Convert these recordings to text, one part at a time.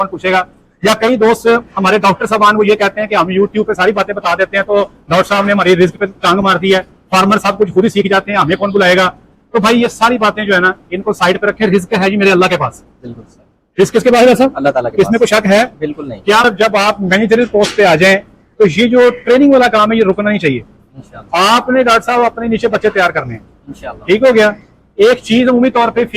कौन पूछेगा। या कई दोस्त हमारे डॉक्टर साहबान वो ये कहते हैं कि हम यूट्यूब पे सारी बातें बता देते हैं, तो डॉक्टर साहब ने हमारी रिस्क पे टांग मार दी है, फार्मर सब कुछ खुद ही सीख जाते हैं, हमें कौन बुलाएगा। तो भाई ये सारी बातें जो है ना, इनको साइड पे रखें। रिस्क है जी मेरे अल्लाह के पास। बिल्कुल सर, रिस्क किसके पास है सर? अल्लाह ताला के इसमें पास। कोई शक है? बिल्कुल नहीं। क्या जब आप मैनेजरियल पोस्ट पे आ जाएं तो ये जो ट्रेनिंग वाला काम है ये रुकना नहीं चाहिए। इंशाल्लाह आपने डॉक्टर साहब अपने नीचे बच्चे तैयार करने हैं, इंशाल्लाह। ठीक हो गया। एक चीज उम्मीदी तौर पे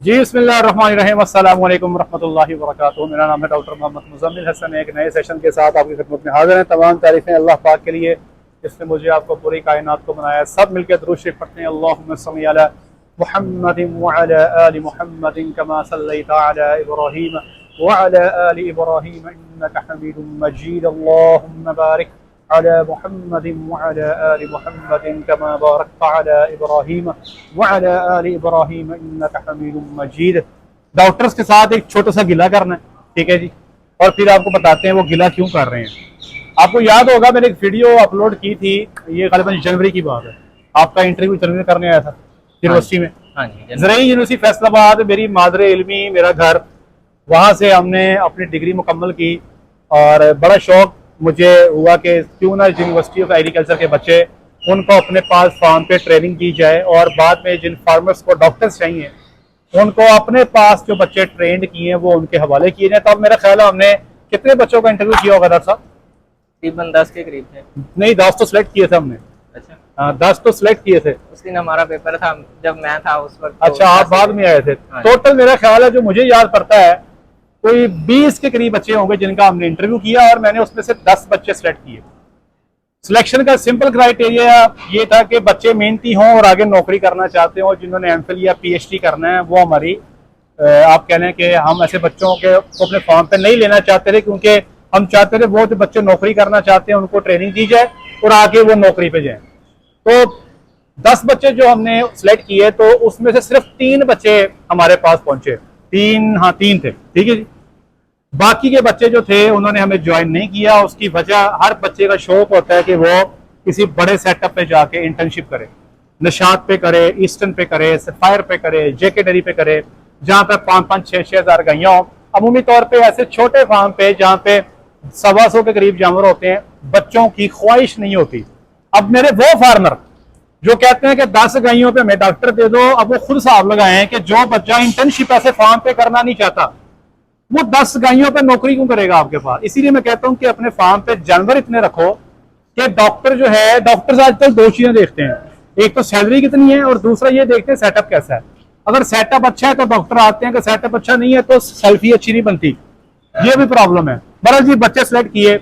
जी बिस्मिल्लाहिर्रहमानिर्रहीम, अस्सलाम वालेकुम रहमतुल्लाहि व बरकातुहू। मेरा नाम है डॉक्टर मोहम्मद मुज़म्मिल हसन। एक नए सेशन के साथ आपकी खिदमत में हाजिर हैं। तमाम तारीफें अल्लाह पाक के लिए जिसने मुझे आपको पूरी कायनात को बनाया। सब मिलकर दुरूद शरीफ पढ़ते हैं। अल्लाहुम्मा सल्लि अला मुहम्मदिन व अला आलि मुहम्मदिन कमा सल्लैता अला इब्राहीम व अला आलि इब्राहीम इन्नका हमीदुम मजीद। अल्लाहुम्मा बारिक अला मुहम्मदिन व अला आलि मुहम्मदिन कमा बारकता अला इब्राहीम व अला आलि इब्राहीम इन्नका हमीदुम मजीद। डॉक्टर्स के साथ एक छोटा सा गिला करना है, ठीक है जी, और फिर आपको बताते हैं वो गिला क्यों कर रहे हैं। आपको याद होगा मैंने एक वीडियो अपलोड की थी, ये ग़ालिबन जनवरी की बात है। आपका इंटरव्यू जनवरी में करने आया था यूनिवर्सिटी में, ज़राई यूनिवर्सिटी फैसलाबाद, मेरी मादरे इल्मी मेरा घर, वहाँ से हमने अपनी डिग्री मुकम्मल की। और बड़ा शौक मुझे हुआ कि क्यों ना यूनिवर्सिटी ऑफ एग्रीकल्चर के बच्चे उनको अपने पास फार्म पे ट्रेनिंग दी जाए, और बाद में जिन फार्मर्स को डॉक्टर्स चाहिए उनको अपने पास जो बच्चे ट्रेंड किए हैं वो उनके हवाले किए जाए। तो अब मेरा ख्याल है हमने कितने बच्चों का इंटरव्यू किया होगा डॉक्टर साहब? तकरीबन 10 के करीब थे। नहीं, 10 तो सिलेक्ट किए थे हमने। अच्छा, हाँ 10 तो सिलेक्ट किए थे। उस दिन हमारा पेपर था जब मैं था उस वक्त। अच्छा, आप बाद में आए थे। टोटल मेरा ख्याल है जो मुझे याद पड़ता है कोई 20 के करीब बच्चे होंगे जिनका हमने इंटरव्यू किया, और मैंने उसमें से 10 बच्चे सिलेक्ट किए। सिलेक्शन का सिंपल क्राइटेरिया ये था कि बच्चे मेहनती हों और आगे नौकरी करना चाहते हों। जिन्होंने एमफिल या पीएचडी करना है वो हमारी आप कह लें कि हम ऐसे बच्चों के को अपने फॉर्म पे नहीं लेना चाहते थे, क्योंकि हम चाहते थे वो जो बच्चे नौकरी करना चाहते हैं उनको ट्रेनिंग दी जाए और आगे वो नौकरी पे जाएं। तो 10 बच्चे जो हमने सिलेक्ट किए तो उसमें से सिर्फ 3 बच्चे हमारे पास पहुंचे। 3 थे, ठीक है जी। बाकी के बच्चे जो थे उन्होंने हमें ज्वाइन नहीं किया। उसकी वजह, हर बच्चे का शौक होता है कि वो किसी बड़े सेटअप पे जाके इंटर्नशिप करे, नशात पे करे, ईस्टर्न पे करे, सफायर पे करे, जेकेडरी पे करे, जहाँ पे 5-5, 6-6 हज़ार गाइयाँ हो। अमूमी तौर पे ऐसे छोटे फार्म पे जहाँ पे 125 के करीब जानवर होते हैं, बच्चों की ख्वाहिश नहीं होती। अब मेरे वो फार्मर जो कहते हैं कि 10 गायों पे हमें डॉक्टर दे दो, अब वो खुद हिसाब लगाए हैं कि जो बच्चा इंटर्नशिप ऐसे फार्म पे करना नहीं चाहता वो 10 गायों पे नौकरी क्यों करेगा आपके पास। इसीलिए मैं कहता हूं कि अपने फार्म पे जानवर इतने रखो कि डॉक्टर जो है, डॉक्टर्स आजकल 2 चीजें देखते हैं, एक तो सैलरी कितनी है और दूसरा ये देखते हैं सेटअप कैसा है। अगर सेटअप अच्छा है तो डॉक्टर आते हैं, कि सेटअप अच्छा नहीं है तो सेल्फी अच्छी नहीं बनती, ये भी प्रॉब्लम है। बहरहाल जी बच्चे सिलेक्ट किए,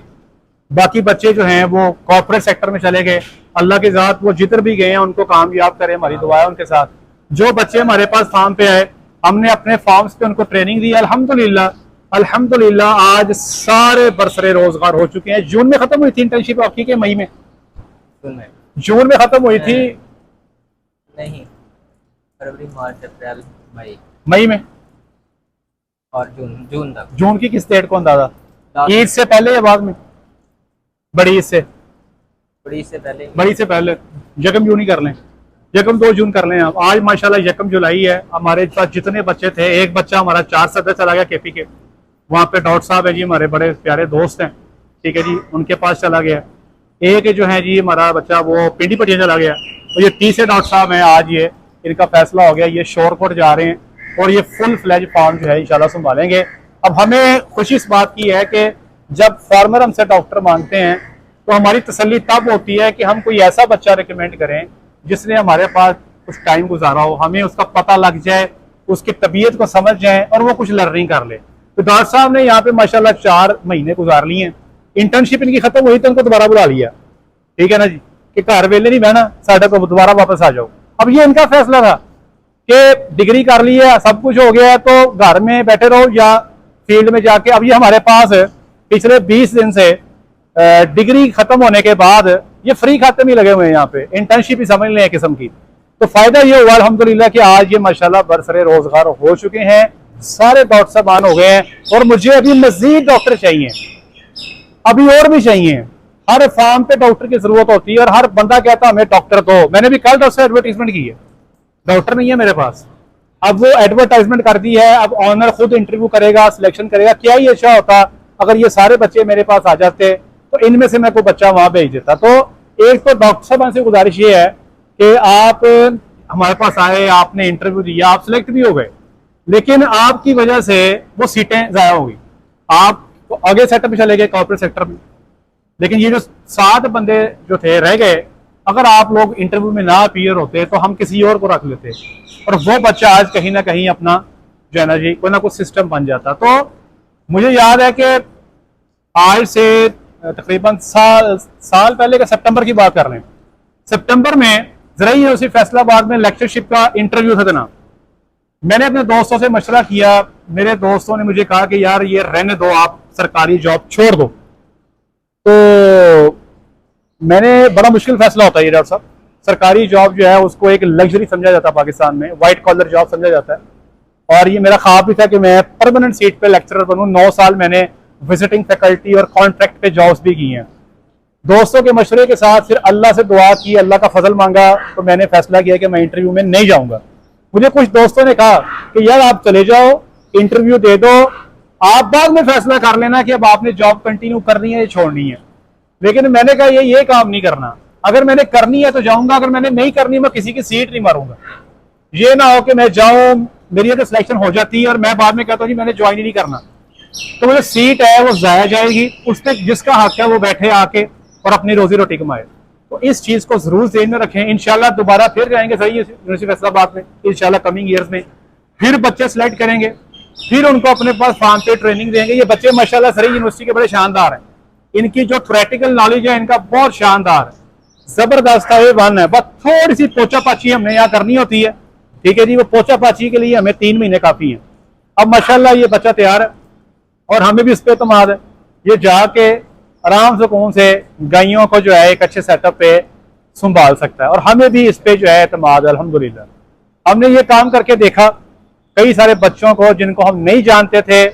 बाकी बच्चे जो हैं वो कॉर्पोरेट सेक्टर में चले गए। अल्लाह की जात वो जिधर भी गए हैं उनको कामयाब करे, हमारी दुआ है उनके साथ। जो बच्चे हमारे पास फार्म पे आए हमने अपने फार्म्स पे उनको ट्रेनिंग दी। अल्हम्दुलिल्लाह आज सारे बरसरे रोजगार हो चुके हैं। जून में खत्म हुई थी इंटर्नशिप आपकी के मई में? जून में खत्म हुई थी? नहीं, फरवरी, मार्च, अप्रैल, मई में और जून तक। जून की किस डेट को अंदाजा? ईद से पहले या बाद में? बड़ी ईद से? बड़ी से पहले। बड़ी से पहले यकम जून ही कर लें, यकम 2 जून कर लें आप। आज माशाल्लाह यकम जुलाई है। हमारे पास जितने बच्चे थे, एक बच्चा हमारा 4 सदर चला गया केपी के, वहाँ पे डॉक्टर साहब है जी, हमारे बड़े प्यारे दोस्त हैं, ठीक है जी, उनके पास चला गया। एक जो है जी हमारा बच्चा वो पिंडी पटिया चला गया। तो ये तीसरे डॉक्टर साहब हैं, आज ये इनका फैसला हो गया, ये शोरकोट जा रहे हैं और ये फुल फ्लैज फार्म जो है इंशाल्लाह संभालेंगे। अब हमें खुशी इस बात की है कि जब फार्मर हमसे डॉक्टर मांगते हैं तो हमारी तसल्ली तब होती है कि हम कोई ऐसा बच्चा रिकमेंड करें जिसने हमारे पास कुछ टाइम गुजारा हो, हमें उसका पता लग जाए, उसकी तबीयत को समझ जाए और वो कुछ लर्निंग कर ले। तो डॉक्टर साहब ने यहाँ पे माशाल्लाह 4 महीने गुजार लिए हैं। इंटर्नशिप इनकी खत्म हुई तो उनको दोबारा बुला लिया, ठीक है ना जी, कि घर वेले नहीं बहना, साढ़े को दोबारा वापस आ जाओ। अब ये इनका फैसला था कि डिग्री कर ली है, सब कुछ हो गया है, तो घर में बैठे रहो या फील्ड में जाके। अब ये हमारे पास पिछले 20 दिन से डिग्री खत्म होने के बाद ये फ्री खाते में लगे हुए हैं, यहाँ पे इंटर्नशिप ही समझ लें किस्म की। तो फायदा ये हुआ अल्हम्दुलिल्लाह कि आज ये माशाल्लाह बरसरे रोजगार हो चुके हैं, सारे डॉक्टर साहबान हो गए हैं और मुझे अभी मजीद डॉक्टर चाहिए, अभी और भी चाहिए। हर फार्म पे डॉक्टर की जरूरत होती है और हर बंदा कहता हमें डॉक्टर दो। मैंने भी कल डॉक्टर से एडवर्टीजमेंट की है, डॉक्टर नहीं है मेरे पास। अब वो एडवर्टाइजमेंट कर दी है, अब ऑनर खुद इंटरव्यू करेगा, सिलेक्शन करेगा। क्या ही अच्छा होता अगर ये सारे बच्चे मेरे पास आ जाते तो इनमें से मैं कोई बच्चा वहां भेज देता। तो एक तो डॉक्टर साहब से गुजारिश ये है कि आप हमारे पास आए, आपने इंटरव्यू दिया, आप सिलेक्ट भी हो गए, लेकिन आपकी वजह से वो सीटें जाया होगी। आप तो आगे सेटअप में चले गए कॉर्पोरेट सेक्टर में, लेकिन ये जो 7 बंदे जो थे रह गए, अगर आप लोग इंटरव्यू में ना अपीयर होते तो हम किसी और को रख लेते और वो बच्चा आज कहीं ना कहीं अपना जो है ना जी कोई ना कुछ सिस्टम बन जाता। तो मुझे याद है कि आज से तकरीबन साल पहले का सितंबर की बात कर रहे हैं। सितंबर में ज़राई यूनिवर्सिटी फैसलाबाद में लेक्चरशिप का इंटरव्यू था जनाब। मैंने अपने दोस्तों से मशवरा किया, मेरे दोस्तों ने मुझे कहा कि यार ये रहने दो, आप सरकारी जॉब छोड़ दो। तो मैंने बड़ा मुश्किल फैसला होता है ये डॉक्टर साहब। सरकारी जॉब जो है उसको एक लग्जरी समझा जाता है पाकिस्तान में, व्हाइट कॉलर जॉब समझा जाता है। और ये मेरा ख्वाब भी था कि मैं परमानेंट सीट पे लेक्चरर बनूं। 9 साल मैंने विजिटिंग फैकल्टी और कॉन्ट्रैक्ट पे जॉब्स भी की हैं। दोस्तों के मशवरे के साथ फिर अल्लाह से दुआ की, अल्लाह का फजल मांगा, तो मैंने फैसला किया कि मैं इंटरव्यू में नहीं जाऊंगा। मुझे कुछ दोस्तों ने कहा कि यार आप चले जाओ, इंटरव्यू दे दो, आप बाद में फैसला कर लेना कि अब आपने जॉब कंटिन्यू करनी है या छोड़नी है। लेकिन मैंने कहा ये काम नहीं करना। अगर मैंने करनी है तो जाऊंगा, अगर मैंने नहीं करनी मैं किसी की सीट नहीं मारूंगा। ये ना हो कि मैं जाऊं, मेरी अगर सिलेक्शन हो जाती है और मैं बाद में कहता हूँ जी मैंने ज्वाइन ही नहीं करना, तो वो जो सीट है वो जाया जाएगी। उसमें जिसका हक है वो बैठे आके और अपनी रोजी रोटी कमाए। तो इस चीज को जरूर ध्यान में रखें। इंशाल्लाह दोबारा फिर जाएंगे सही यूनिवर्सिटी फैसलाबाद में, इंशाल्लाह कमिंग ईयर्स में फिर बच्चे सिलेक्ट करेंगे, फिर उनको अपने पास फार्म पे ट्रेनिंग देंगे। ये बच्चे माशाल्लाह सही यूनिवर्सिटी के बड़े शानदार हैं, इनकी जो थ्योरेटिकल नॉलेज है इनका बहुत शानदार है, जबरदस्त है, वन है। बस थोड़ी सी पोचा पाची हमने यहाँ करनी होती है, ठीक है जी। वो पोचा पाची के लिए हमें 3 महीने काफी है। अब माशाल्लाह ये बच्चा तैयार है और हमें भी इस पे एतमाद है। ये जाके आराम सुकून से गायों को जो है एक अच्छे सेटअप पे संभाल सकता है और हमें भी इस पे जो है एतमाद अल्हम्दुलिल्लाह। हमने ये काम करके देखा, कई सारे बच्चों को जिनको हम नहीं जानते थे,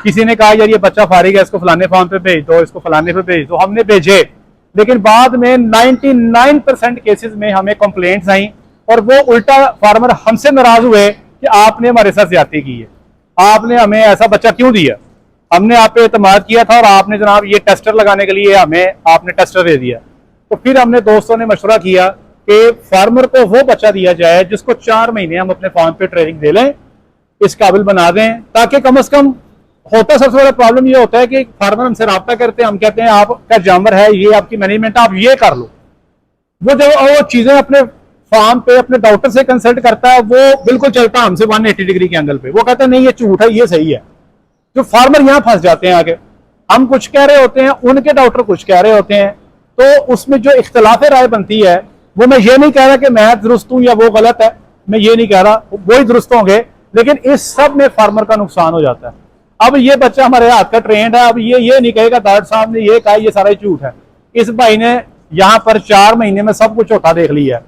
किसी ने कहा यार ये बच्चा फारिग है, इसको फलाने फॉर्म पे भेज दो, इसको फलाने पे भेज दो, हमने भेजे। लेकिन बाद में 99% केसेस में हमें कंप्लेंट्स आई और वो उल्टा फार्मर हमसे नाराज हुए कि आपने हमारे साथ ज्यादती की है, आपने हमें ऐसा बच्चा क्यों दिया, हमने आप पे एतमाद किया था और आपने जनाब ये टेस्टर लगाने के लिए हमें आपने टेस्टर दे दिया। तो फिर हमने दोस्तों ने मशवरा किया कि फार्मर को वो बच्चा दिया जाए जिसको 4 महीने हम अपने फार्म पे ट्रेनिंग दे लें, इस काबिल बना दें, ताकि कम से कम होता सबसे बड़ा प्रॉब्लम ये होता है कि फार्मर हमसे रब्ता करते हैं, हम कहते हैं आपका जानवर है, ये आपकी मैनेजमेंट, आप ये कर लो। वो जब वो चीजें अपने फार्म पे अपने डॉक्टर से कंसल्ट करता है, वो बिल्कुल चलता हमसे 180 डिग्री के एंगल पे, वो कहता है नहीं ये झूठ है, ये सही है। जो फार्मर यहाँ फंस जाते हैं आगे, हम कुछ कह रहे होते हैं, उनके डॉक्टर कुछ कह रहे होते हैं, तो उसमें जो इख्तलाफ राय बनती है, वो मैं ये नहीं कह रहा कि मैं दुरुस्त हूं या वो गलत है, मैं ये नहीं कह रहा, वो ही दुरुस्त होंगे, लेकिन इस सब में फार्मर का नुकसान हो जाता है। अब ये बच्चा हमारे हाथ का ट्रेंड है, अब ये नहीं कहेगा डॉक्टर साहब ने ये कहा ये सारा झूठ है। इस भाई ने यहाँ पर 4 महीने में सब कुछ होता देख लिया है।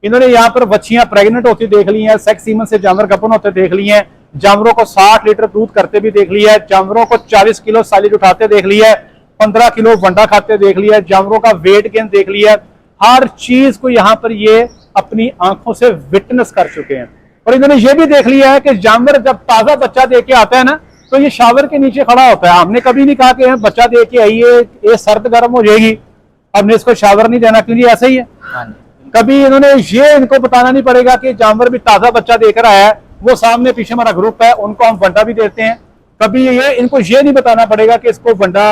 इन्होंने यहाँ पर बच्चियां प्रेग्नेंट होती देख ली हैं, सेक्स सीमन से जानवर गपन होते देख लिए हैं, जानवरों को 60 लीटर दूध करते भी देख लिया है, जानवरों को 40 किलो साइलेज उठाते देख लिया है, 15 किलो वंडा खाते देख लिया है, जानवरों का वेट गेन देख लिया है। हर चीज को यहाँ पर ये अपनी आंखों से विटनेस कर चुके हैं। और इन्होंने ये भी देख लिया है कि जानवर जब ताजा बच्चा दे के आता है ना, तो ये शावर के नीचे खड़ा होता है। हमने कभी नहीं कहा कि बच्चा दे के आइए, ये सर्द गर्म हो जाएगी, हमने इसको शावर नहीं देना, क्योंकि ऐसा ही है। कभी इन्होंने ये इनको बताना नहीं पड़ेगा कि जानवर भी ताजा बच्चा देकर आया है, वो सामने पीछे हमारा ग्रुप है, उनको हम वंडा भी देते हैं। कभी ये इनको ये नहीं बताना पड़ेगा कि इसको वंडा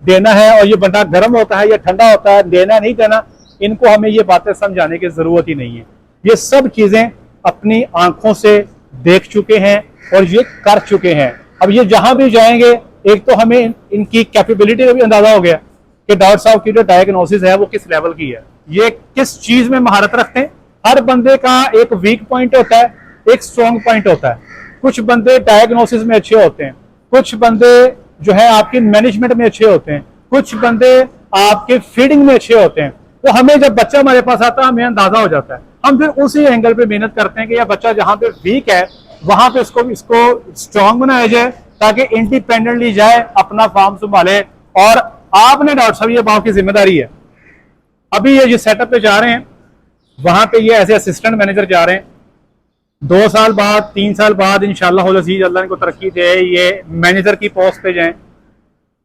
देना है और ये वंडा गर्म होता है या ठंडा होता है, देना नहीं देना, इनको हमें ये बातें समझाने की जरूरत ही नहीं है। ये सब चीजें अपनी आंखों से देख चुके हैं और ये कर चुके हैं। अब ये जहां भी जाएंगे, एक तो हमें इनकी कैपेबिलिटी का भी अंदाजा हो गया कि डॉक्टर साहब की जो डायग्नोसिस है वो किस लेवल की है, ये किस चीज में महारत रखते हैं। हर बंदे का एक वीक पॉइंट होता है, एक स्ट्रॉन्ग पॉइंट होता है। कुछ बंदे डायग्नोसिस में अच्छे होते हैं, कुछ बंदे जो है आपके मैनेजमेंट में अच्छे होते हैं, कुछ बंदे आपके फीडिंग में अच्छे होते हैं। तो हमें जब बच्चा हमारे पास आता है हमें अंदाजा हो जाता है, हम फिर उसी एंगल पे मेहनत करते हैं कि यह बच्चा जहां पे वीक है वहां पे इसको स्ट्रॉन्ग बनाया जाए, ताकि इंडिपेंडेंटली जाए, अपना फार्म संभाले और आपने डॉक्टर साहब, ये बाप की जिम्मेदारी है। अभी ये जिस सेटअप पे जा रहे हैं वहां पे ये ऐसे असिस्टेंट मैनेजर जा रहे हैं, 2 साल बाद 3 साल बाद इंशाल्लाह अजीज अल्लाह इनको तरक्की दे, ये मैनेजर की पोस्ट पे जाएं,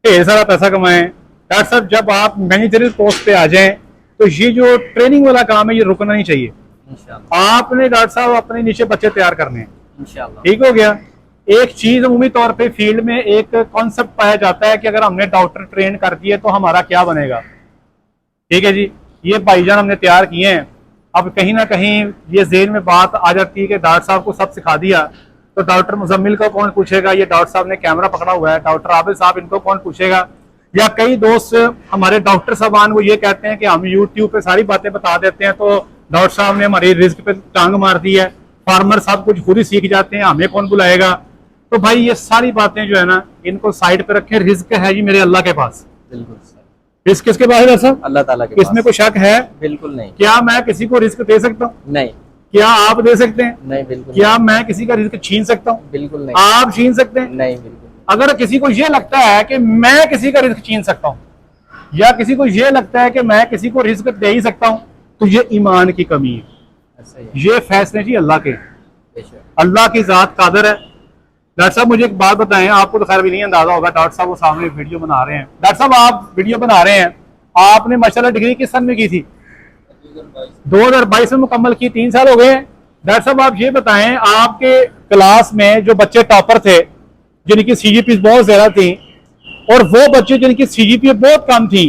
ढेर सारा पैसा कमाएं। डॉक्टर साहब जब आप मैनेजरियल पोस्ट पे आ जाएं तो ये जो ट्रेनिंग वाला काम है ये रुकना नहीं चाहिए। इंशाल्लाह आपने डॉक्टर साहब अपने नीचे बच्चे तैयार करने हैं, इंशाल्लाह। ठीक हो गया। एक चीज अमूमी तौर पे फील्ड में एक कॉन्सेप्ट पाया जाता है कि अगर हमने डॉक्टर ट्रेन कर दिए तो हमारा क्या बनेगा। ठीक है जी, ये भाईजान हमने तैयार किए हैं। अब कहीं ना कहीं ये ज़हन में बात आ जाती है कि डॉक्टर साहब को सब सिखा दिया तो डॉक्टर मुजम्मिल को कौन पूछेगा, ये डॉक्टर साहब ने कैमरा पकड़ा हुआ है, डॉक्टर आबिद साहब इनको कौन पूछेगा। या कई दोस्त हमारे डॉक्टर साहबान वो ये कहते हैं कि हम यूट्यूब पे सारी बातें बता देते हैं तो डॉक्टर साहब ने हमारी रिस्क पे टांग मार दी है, फार्मर साहब कुछ खुद ही सीख जाते हैं, हमें कौन बुलाएगा। तो भाई ये सारी बातें जो है ना इनको साइड पे रखें। रिस्क है जी मेरे अल्लाह के पास। बिल्कुल सर, रिस्क किसके पास है डॉक्टर साहब? अल्लाह ताला के इसमें पास। कोई शक है? बिल्कुल नहीं। क्या मैं किसी को रिस्क दे सकता हूँ? नहीं क्या आप दे सकते हैं? नहीं बिल्कुल क्या मैं किसी का रिस्क छीन सकता हूँ? बिल्कुल नहीं। आप छीन सकते हैं? नहीं बिल्कुल। अगर किसी को ये लगता है कि मैं किसी का रिस्क छीन सकता हूँ या किसी को ये लगता है कि मैं किसी को रिस्क दे ही सकता हूँ तो ये ईमान की कमी है। ऐसा ही है। ये फैसले जी अल्लाह के, बेशक। अल्लाह की जात कादर है। डॉक्टर साहब मुझे एक बात बताएं, आपको तो खैर भी नहीं अंदाजा होगा, डॉक्टर साहब वो सामने वीडियो बना रहे हैं। डॉक्टर साहब आप वीडियो बना रहे हैं, आपने माशाल्लाह डिग्री किस सन में की थी? 2022 में मुकम्मल की, 3 साल हो गए हैं। डॉक्टर साहब आप ये बताएं, आपके क्लास में जो बच्चे टॉपर थे जिनकी सीजीपी बहुत ज्यादा थी और वो बच्चे जिनकी सीजीपी बहुत कम थी,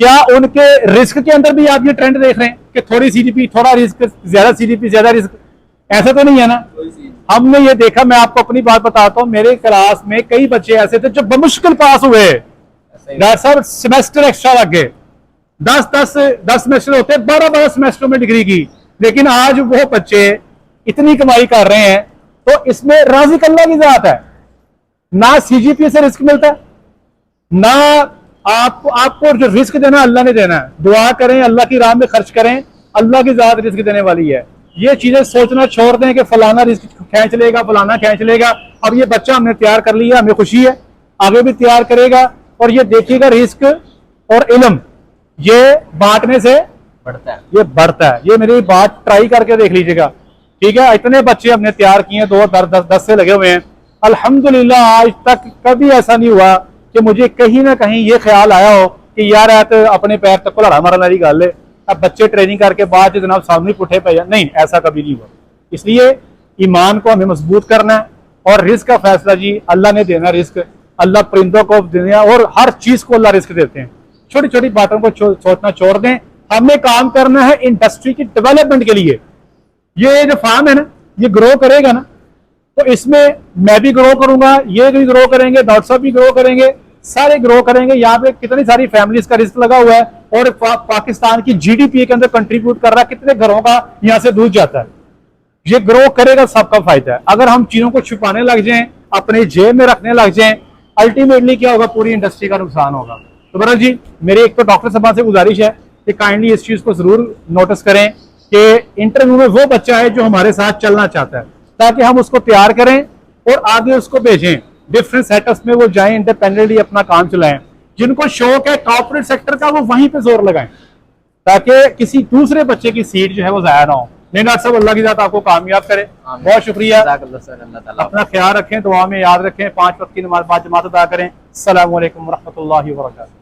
क्या उनके रिस्क के अंदर भी आप ये ट्रेंड देख रहे हैं कि थोड़ी सीजीपी थोड़ा रिस्क, ज्यादा सीजीपी ज्यादा रिस्क? ऐसा तो नहीं है ना। हमने ये देखा, मैं आपको अपनी बात बताता हूँ, मेरे क्लास में कई बच्चे ऐसे थे जो बमुश्किल पास हुए। ऐसा ही है। डॉक्टर साहब सेमेस्टर एक्स्ट्रा लग गए, 10 सेमेस्टर होते, 12 सेमेस्टर में डिग्री की, लेकिन आज वो बच्चे इतनी कमाई कर रहे हैं। तो इसमें राज़िक अल्लाह की जात है, ना सीजीपी से रिस्क मिलता है, ना आपको जो रिस्क देना अल्लाह ने देना है। दुआ करें, अल्लाह की राह में खर्च करें, अल्लाह की जात रिस्क देने वाली है। ये चीजें सोचना छोड़ दें कि फलाना रिस्क खींच लेगा, फलाना खींच लेगा। अब ये बच्चा हमने तैयार कर लिया, हमें खुशी है, आगे भी तैयार करेगा। और ये देखिएगा रिस्क और इल्म ये बांटने से बढ़ता है। ये बढ़ता है। ये मेरी बात ट्राई करके देख लीजिएगा, ठीक है। इतने बच्चे हमने तैयार किए, 10 से लगे हुए हैं अल्हम्दुलिल्लाह। आज तक कभी ऐसा नहीं हुआ कि मुझे कहीं ना कहीं ये ख्याल आया हो कि यार है तो अपने पैर तक को लड़ा मारा नारी गल है, अब बच्चे ट्रेनिंग करके बाद जनाब सामने पुठे पे जा, नहीं, ऐसा कभी नहीं हुआ। इसलिए ईमान को हमें मजबूत करना है और रिस्क का फैसला जी अल्लाह ने देना। रिस्क अल्लाह परिंदों को देना और हर चीज को अल्लाह रिस्क देते हैं। छोटी छोटी बातों को सोचना छोड़ दें, हमें काम करना है इंडस्ट्री की डेवलपमेंट के लिए। ये जो फार्म है ना ये ग्रो करेगा ना, तो इसमें मैं भी ग्रो करूंगा, ये भी ग्रो करेंगे, डॉक्टर साहब भी ग्रो करेंगे, सारे ग्रो करेंगे। यहाँ पे कितनी सारी फैमिलीज का रिस्क लगा हुआ है और पाकिस्तान की जीडीपी के अंदर कंट्रीब्यूट कर रहा है, कितने घरों का यहाँ से दूध जाता है। ये ग्रो करेगा, सबका फायदा है। अगर हम चीजों को छुपाने लग जाएं, अपने जेब में रखने लग जाएं, अल्टीमेटली क्या होगा, पूरी इंडस्ट्री का नुकसान होगा। तो बहरहाल जी मेरी एक तो डॉक्टर साहब से गुजारिश है कि काइंडली इस चीज को जरूर नोटिस करें कि इंटरव्यू में वो बच्चा है जो हमारे साथ चलना चाहता है, ताकि हम उसको तैयार करें और आगे उसको भेजें, डिफरेंट सेटअप्स में वो जाएं, इंडिपेंडेंटली अपना काम चलाएं। जिनको शौक है कॉर्पोरेट सेक्टर का वो वहीं पे जोर लगाएं, ताकि किसी दूसरे बच्चे की सीट जो है वो जाया ना हो। नहीं डॉक्टर साहब, अल्लाह की जात आपको कामयाब करे। बहुत शुक्रिया, अपना ख्याल रखें, दुआ में याद रखें, 5 वक्त की नमाज बाद जमात अदा करें। अस्सलामु अलैकुम रहमतुल्लाहि व बरकातहू।